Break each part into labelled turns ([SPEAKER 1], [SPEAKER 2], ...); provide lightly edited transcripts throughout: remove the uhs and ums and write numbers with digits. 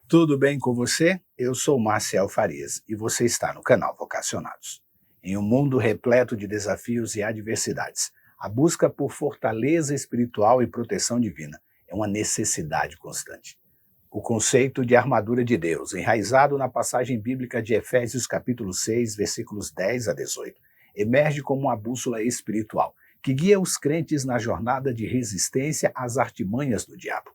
[SPEAKER 1] Tudo bem com você? Eu sou Marcial Farias e você está no canal Vocacionados. Em um mundo repleto de desafios e adversidades, a busca por fortaleza espiritual e proteção divina é uma necessidade constante. O conceito de armadura de Deus, enraizado na passagem bíblica de Efésios capítulo 6, versículos 10 a 18, emerge como uma bússola espiritual que guia os crentes na jornada de resistência às artimanhas do diabo.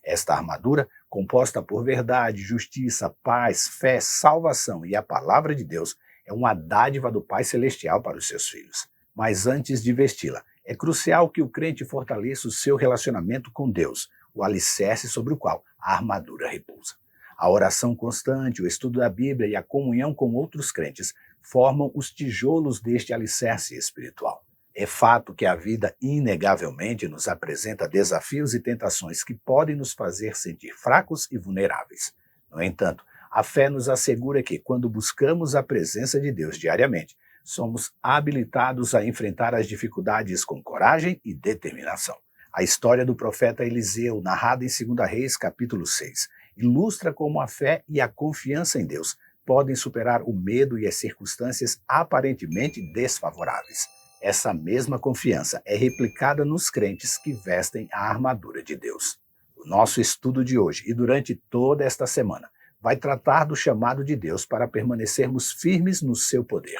[SPEAKER 1] Esta armadura, composta por verdade, justiça, paz, fé, salvação e a palavra de Deus, é uma dádiva do Pai Celestial para os seus filhos. Mas antes de vesti-la, é crucial que o crente fortaleça o seu relacionamento com Deus, o alicerce sobre o qual a armadura repousa. A oração constante, o estudo da Bíblia e a comunhão com outros crentes formam os tijolos deste alicerce espiritual. É fato que a vida inegavelmente nos apresenta desafios e tentações que podem nos fazer sentir fracos e vulneráveis. No entanto, a fé nos assegura que, quando buscamos a presença de Deus diariamente, somos habilitados a enfrentar as dificuldades com coragem e determinação. A história do profeta Eliseu, narrada em 2 Reis, capítulo 6, ilustra como a fé e a confiança em Deus podem superar o medo e as circunstâncias aparentemente desfavoráveis. Essa mesma confiança é replicada nos crentes que vestem a armadura de Deus. O nosso estudo de hoje e durante toda esta semana vai tratar do chamado de Deus para permanecermos firmes no seu poder.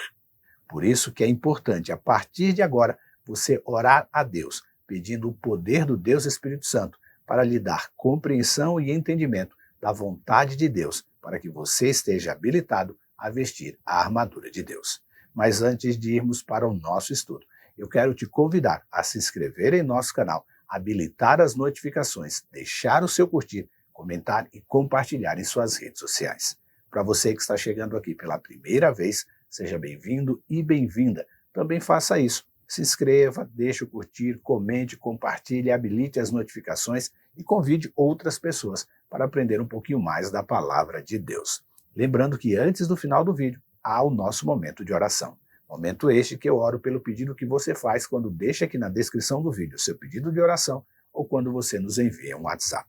[SPEAKER 1] Por isso que é importante, a partir de agora, você orar a Deus, pedindo o poder do Deus Espírito Santo para lhe dar compreensão e entendimento da vontade de Deus, para que você esteja habilitado a vestir a armadura de Deus. Mas antes de irmos para o nosso estudo, eu quero te convidar a se inscrever em nosso canal, habilitar as notificações, deixar o seu curtir, comentar e compartilhar em suas redes sociais. Para você que está chegando aqui pela primeira vez, seja bem-vindo e bem-vinda. Também faça isso. Se inscreva, deixe o curtir, comente, compartilhe, habilite as notificações e convide outras pessoas para aprender um pouquinho mais da palavra de Deus. Lembrando que antes do final do vídeo, há o nosso momento de oração. Momento este que eu oro pelo pedido que você faz quando deixa aqui na descrição do vídeo o seu pedido de oração ou quando você nos envia um WhatsApp.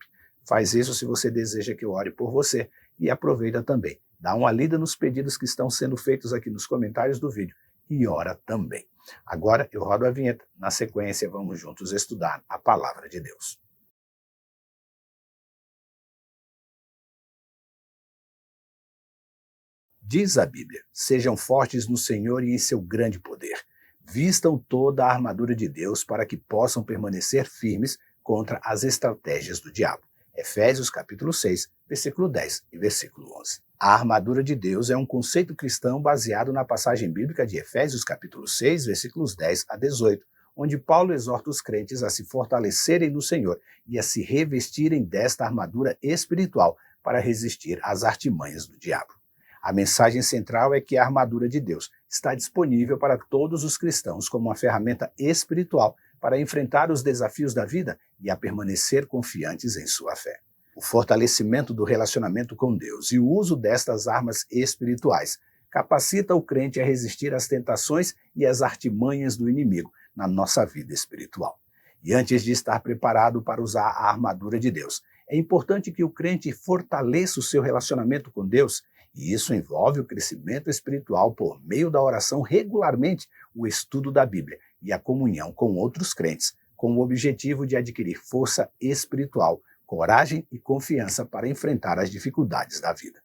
[SPEAKER 1] Faz isso se você deseja que eu ore por você e aproveita também. Dá uma lida nos pedidos que estão sendo feitos aqui nos comentários do vídeo e ora também. Agora eu rodo a vinheta. Na sequência vamos juntos estudar a palavra de Deus. Diz a Bíblia: sejam fortes no Senhor e em seu grande poder. Vistam toda a armadura de Deus para que possam permanecer firmes contra as estratégias do diabo. Efésios capítulo 6, versículo 10 e versículo 11. A armadura de Deus é um conceito cristão baseado na passagem bíblica de Efésios capítulo 6, versículos 10 a 18, onde Paulo exorta os crentes a se fortalecerem no Senhor e a se revestirem desta armadura espiritual para resistir às artimanhas do diabo. A mensagem central é que a armadura de Deus está disponível para todos os cristãos como uma ferramenta espiritual para enfrentar os desafios da vida e a permanecer confiantes em sua fé. O fortalecimento do relacionamento com Deus e o uso destas armas espirituais capacita o crente a resistir às tentações e às artimanhas do inimigo na nossa vida espiritual. E antes de estar preparado para usar a armadura de Deus, é importante que o crente fortaleça o seu relacionamento com Deus. E isso envolve o crescimento espiritual por meio da oração regularmente, o estudo da Bíblia e a comunhão com outros crentes, com o objetivo de adquirir força espiritual, coragem e confiança para enfrentar as dificuldades da vida.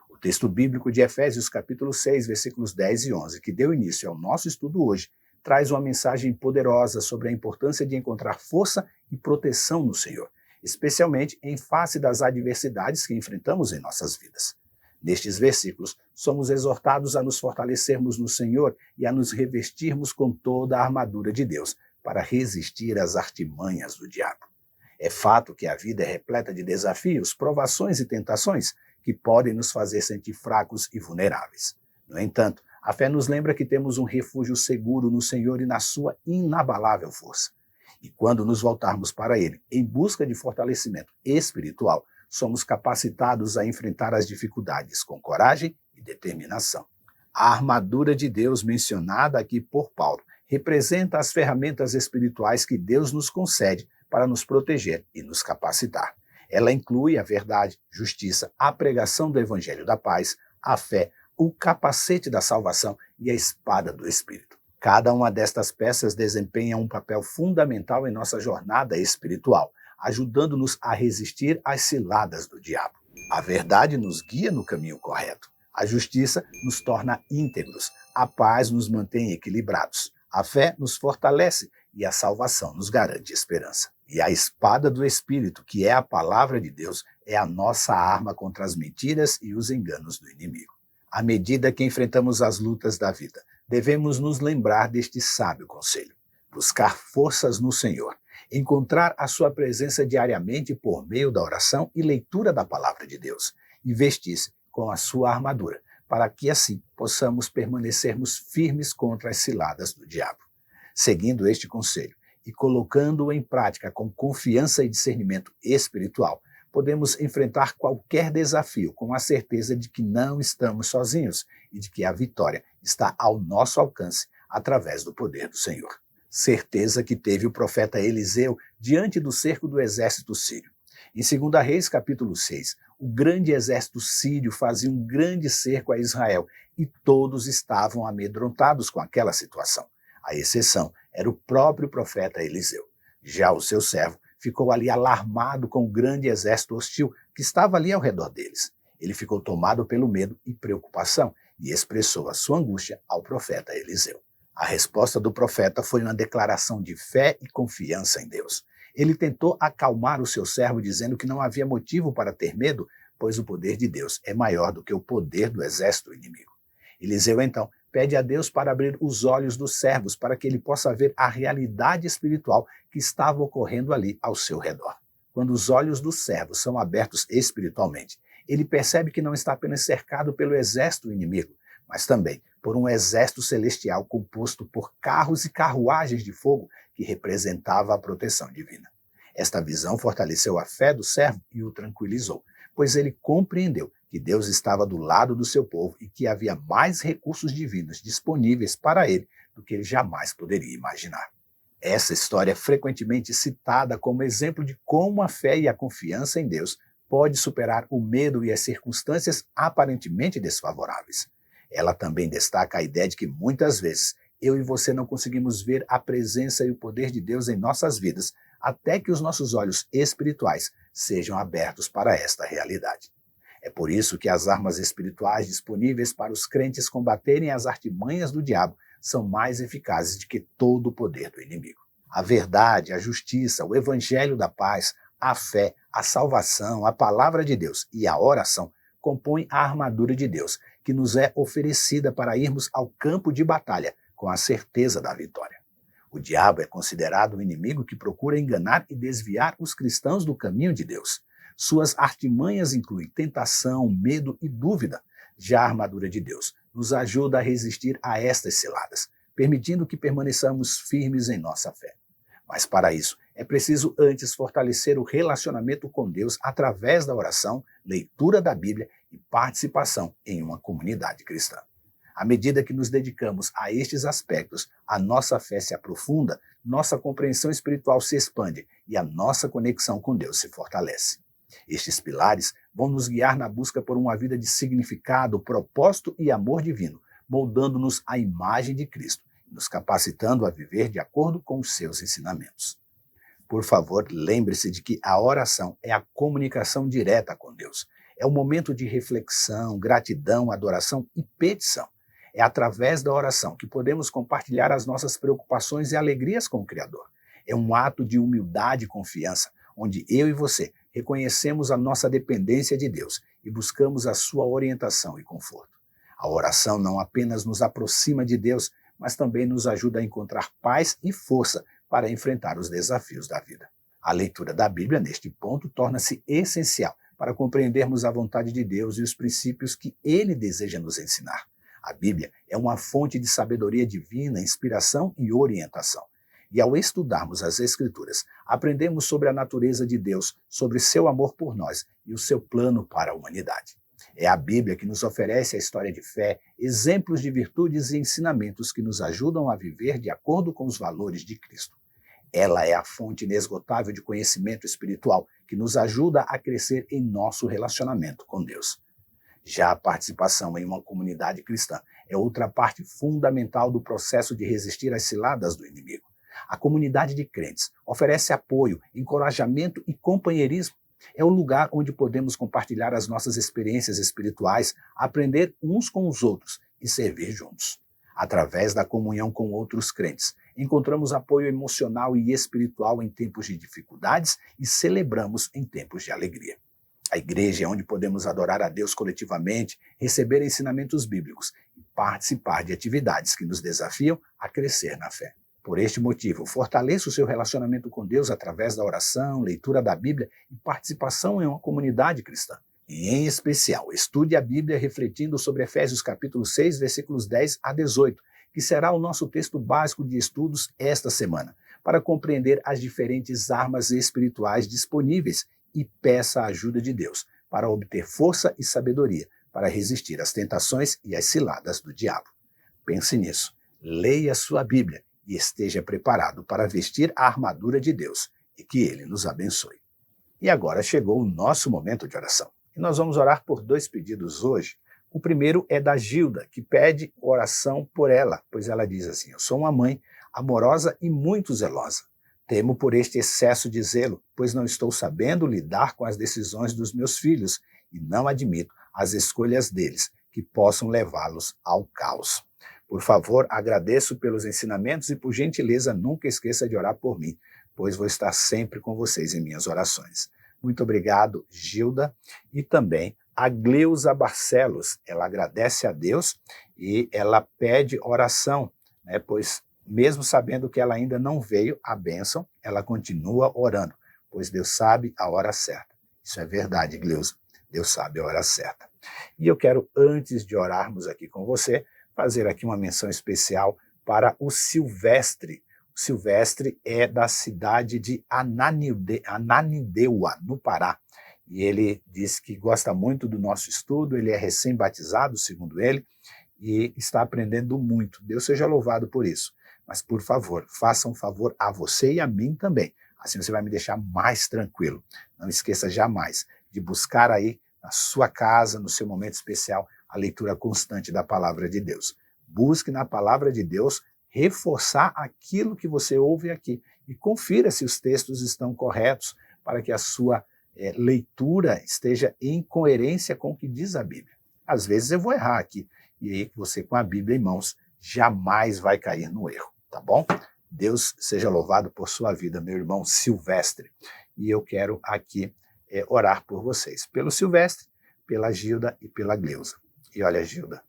[SPEAKER 1] O texto bíblico de Efésios capítulo 6, versículos 10 e 11, que deu início ao nosso estudo hoje, traz uma mensagem poderosa sobre a importância de encontrar força e proteção no Senhor, especialmente em face das adversidades que enfrentamos em nossas vidas. Nestes versículos, somos exortados a nos fortalecermos no Senhor e a nos revestirmos com toda a armadura de Deus para resistir às artimanhas do diabo. É fato que a vida é repleta de desafios, provações e tentações que podem nos fazer sentir fracos e vulneráveis. No entanto, a fé nos lembra que temos um refúgio seguro no Senhor e na sua inabalável força. E quando nos voltarmos para Ele em busca de fortalecimento espiritual, somos capacitados a enfrentar as dificuldades com coragem e determinação. A armadura de Deus mencionada aqui por Paulo representa as ferramentas espirituais que Deus nos concede para nos proteger e nos capacitar. Ela inclui a verdade, justiça, a pregação do evangelho da paz, a fé, o capacete da salvação e a espada do Espírito. Cada uma destas peças desempenha um papel fundamental em nossa jornada espiritual, ajudando-nos a resistir às ciladas do diabo. A verdade nos guia no caminho correto. A justiça nos torna íntegros. A paz nos mantém equilibrados. A fé nos fortalece e a salvação nos garante esperança. E a espada do Espírito, que é a palavra de Deus, é a nossa arma contra as mentiras e os enganos do inimigo. À medida que enfrentamos as lutas da vida, devemos nos lembrar deste sábio conselho. Buscar forças no Senhor. Encontrar a sua presença diariamente por meio da oração e leitura da palavra de Deus. E vestir-se com a sua armadura, para que assim possamos permanecermos firmes contra as ciladas do diabo. Seguindo este conselho e colocando-o em prática com confiança e discernimento espiritual, podemos enfrentar qualquer desafio com a certeza de que não estamos sozinhos e de que a vitória está ao nosso alcance através do poder do Senhor. Certeza que teve o profeta Eliseu diante do cerco do exército sírio. Em 2 Reis, capítulo 6, o grande exército sírio fazia um grande cerco a Israel e todos estavam amedrontados com aquela situação. A exceção era o próprio profeta Eliseu. Já o seu servo ficou ali alarmado com o grande exército hostil que estava ali ao redor deles. Ele ficou tomado pelo medo e preocupação e expressou a sua angústia ao profeta Eliseu. A resposta do profeta foi uma declaração de fé e confiança em Deus. Ele tentou acalmar o seu servo dizendo que não havia motivo para ter medo, pois o poder de Deus é maior do que o poder do exército inimigo. Eliseu então pede a Deus para abrir os olhos dos servos para que ele possa ver a realidade espiritual que estava ocorrendo ali ao seu redor. Quando os olhos dos servos são abertos espiritualmente, ele percebe que não está apenas cercado pelo exército inimigo, mas também por um exército celestial composto por carros e carruagens de fogo que representava a proteção divina. Esta visão fortaleceu a fé do servo e o tranquilizou, pois ele compreendeu que Deus estava do lado do seu povo e que havia mais recursos divinos disponíveis para ele do que ele jamais poderia imaginar. Essa história é frequentemente citada como exemplo de como a fé e a confiança em Deus pode superar o medo e as circunstâncias aparentemente desfavoráveis. Ela também destaca a ideia de que muitas vezes eu e você não conseguimos ver a presença e o poder de Deus em nossas vidas até que os nossos olhos espirituais sejam abertos para esta realidade. É por isso que as armas espirituais disponíveis para os crentes combaterem as artimanhas do diabo são mais eficazes do que todo o poder do inimigo. A verdade, a justiça, o evangelho da paz, a fé, a salvação, a palavra de Deus e a oração compõem a armadura de Deus, que nos é oferecida para irmos ao campo de batalha com a certeza da vitória. O diabo é considerado um inimigo que procura enganar e desviar os cristãos do caminho de Deus. Suas artimanhas incluem tentação, medo e dúvida. Já a armadura de Deus nos ajuda a resistir a estas ciladas, permitindo que permaneçamos firmes em nossa fé. Mas para isso, é preciso antes fortalecer o relacionamento com Deus através da oração, leitura da Bíblia e participação em uma comunidade cristã. À medida que nos dedicamos a estes aspectos, a nossa fé se aprofunda, nossa compreensão espiritual se expande e a nossa conexão com Deus se fortalece. Estes pilares vão nos guiar na busca por uma vida de significado, propósito e amor divino, moldando-nos à imagem de Cristo e nos capacitando a viver de acordo com os seus ensinamentos. Por favor, lembre-se de que a oração é a comunicação direta com Deus. É um momento de reflexão, gratidão, adoração e petição. É através da oração que podemos compartilhar as nossas preocupações e alegrias com o Criador. É um ato de humildade e confiança, onde eu e você reconhecemos a nossa dependência de Deus e buscamos a sua orientação e conforto. A oração não apenas nos aproxima de Deus, mas também nos ajuda a encontrar paz e força para enfrentar os desafios da vida. A leitura da Bíblia, neste ponto, torna-se essencial para compreendermos a vontade de Deus e os princípios que Ele deseja nos ensinar. A Bíblia é uma fonte de sabedoria divina, inspiração e orientação. E ao estudarmos as Escrituras, aprendemos sobre a natureza de Deus, sobre seu amor por nós e o seu plano para a humanidade. É a Bíblia que nos oferece a história de fé, exemplos de virtudes e ensinamentos que nos ajudam a viver de acordo com os valores de Cristo. Ela é a fonte inesgotável de conhecimento espiritual que nos ajuda a crescer em nosso relacionamento com Deus. Já a participação em uma comunidade cristã é outra parte fundamental do processo de resistir às ciladas do inimigo. A comunidade de crentes oferece apoio, encorajamento e companheirismo. É o lugar onde podemos compartilhar as nossas experiências espirituais, aprender uns com os outros e servir juntos. Através da comunhão com outros crentes, encontramos apoio emocional e espiritual em tempos de dificuldades e celebramos em tempos de alegria. A igreja é onde podemos adorar a Deus coletivamente, receber ensinamentos bíblicos e participar de atividades que nos desafiam a crescer na fé. Por este motivo, fortaleça o seu relacionamento com Deus através da oração, leitura da Bíblia e participação em uma comunidade cristã. E, em especial, estude a Bíblia refletindo sobre Efésios capítulo 6, versículos 10 a 18, que será o nosso texto básico de estudos esta semana, para compreender as diferentes armas espirituais disponíveis e peça a ajuda de Deus para obter força e sabedoria para resistir às tentações e às ciladas do diabo. Pense nisso, leia sua Bíblia e esteja preparado para vestir a armadura de Deus e que Ele nos abençoe. E agora chegou o nosso momento de oração. E nós vamos orar por 2 pedidos hoje. O primeiro é da Gilda, que pede oração por ela, pois ela diz assim: eu sou uma mãe amorosa e muito zelosa. Temo por este excesso de zelo, pois não estou sabendo lidar com as decisões dos meus filhos e não admito as escolhas deles, que possam levá-los ao caos. Por favor, agradeço pelos ensinamentos e, por gentileza, nunca esqueça de orar por mim, pois vou estar sempre com vocês em minhas orações. Muito obrigado, Gilda. E também a Gleuza Barcelos, ela agradece a Deus e ela pede oração, pois mesmo sabendo que ela ainda não veio a bênção, ela continua orando, pois Deus sabe a hora certa. Isso é verdade, Gleuza. Deus sabe a hora certa. E eu quero, antes de orarmos aqui com você, fazer aqui uma menção especial para o Silvestre. O Silvestre é da cidade de Ananindeua, no Pará. E ele diz que gosta muito do nosso estudo, ele é recém-batizado, segundo ele, e está aprendendo muito. Deus seja louvado por isso. Mas, por favor, faça um favor a você e a mim também. Assim você vai me deixar mais tranquilo. Não esqueça jamais de buscar aí na sua casa, no seu momento especial, a leitura constante da palavra de Deus. Busque na palavra de Deus reforçar aquilo que você ouve aqui e confira se os textos estão corretos para que a sua leitura esteja em coerência com o que diz a Bíblia. Às vezes eu vou errar aqui, e aí você com a Bíblia em mãos jamais vai cair no erro. Tá bom? Deus seja louvado por sua vida, meu irmão Silvestre. E eu quero aqui orar por vocês. Pelo Silvestre, pela Gilda e pela Gleuza. E olha, Gilda,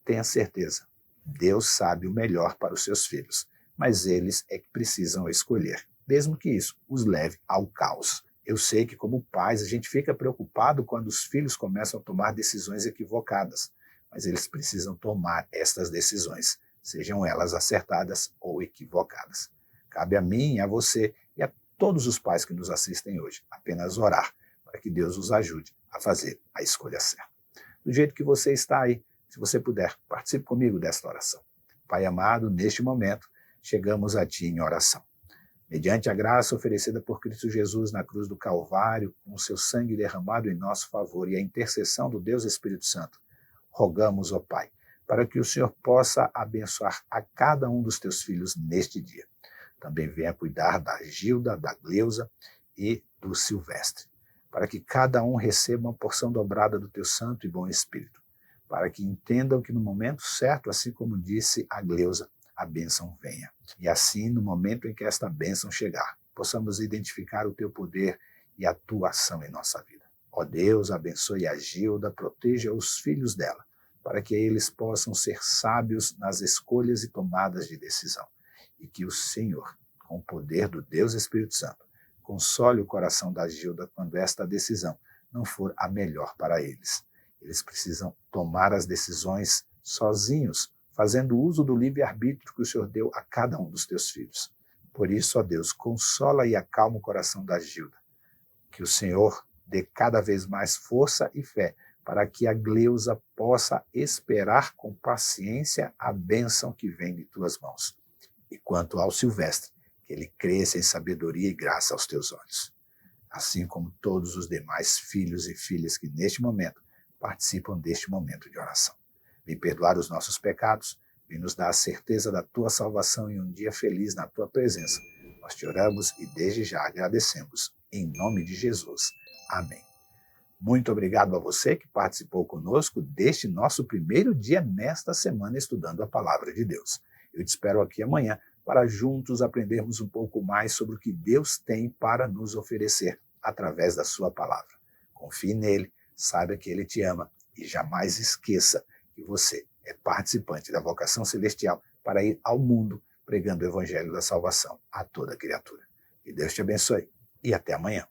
[SPEAKER 1] tenha certeza, Deus sabe o melhor para os seus filhos, mas eles é que precisam escolher, mesmo que isso os leve ao caos. Eu sei que como pais a gente fica preocupado quando os filhos começam a tomar decisões equivocadas, mas eles precisam tomar estas decisões, sejam elas acertadas ou equivocadas. Cabe a mim, a você e a todos os pais que nos assistem hoje apenas orar para que Deus os ajude a fazer a escolha certa. Do jeito que você está aí, se você puder, participe comigo desta oração. Pai amado, neste momento, chegamos a Ti em oração. Mediante a graça oferecida por Cristo Jesus na cruz do Calvário, com o seu sangue derramado em nosso favor e a intercessão do Deus Espírito Santo, rogamos, ó Pai, para que o Senhor possa abençoar a cada um dos Teus filhos neste dia. Também venha cuidar da Gilda, da Gleuza e do Silvestre, para que cada um receba uma porção dobrada do Teu Santo e Bom Espírito, para que entendam que no momento certo, assim como disse a Gleuza, a bênção venha. E assim, no momento em que esta bênção chegar, possamos identificar o Teu poder e a Tua ação em nossa vida. Ó Deus, abençoe a Gilda, proteja os filhos dela, para que eles possam ser sábios nas escolhas e tomadas de decisão. E que o Senhor, com o poder do Deus Espírito Santo, console o coração da Gilda quando esta decisão não for a melhor para eles. Eles precisam tomar as decisões sozinhos, fazendo uso do livre-arbítrio que o Senhor deu a cada um dos teus filhos. Por isso, ó Deus, consola e acalma o coração da Gilda. Que o Senhor dê cada vez mais força e fé para que a Gleuza possa esperar com paciência a bênção que vem de tuas mãos. E quanto ao Silvestre, que ele cresça em sabedoria e graça aos teus olhos, assim como todos os demais filhos e filhas que neste momento participam deste momento de oração. Vem perdoar os nossos pecados, vem nos dar a certeza da tua salvação e um dia feliz na tua presença. Nós te oramos e desde já agradecemos. Em nome de Jesus. Amém. Muito obrigado a você que participou conosco deste nosso primeiro dia nesta semana estudando a Palavra de Deus. Eu te espero aqui amanhã para juntos aprendermos um pouco mais sobre o que Deus tem para nos oferecer através da sua palavra. Confie nele, saiba que ele te ama e jamais esqueça que você é participante da vocação celestial para ir ao mundo pregando o evangelho da salvação a toda criatura. Que Deus te abençoe e até amanhã.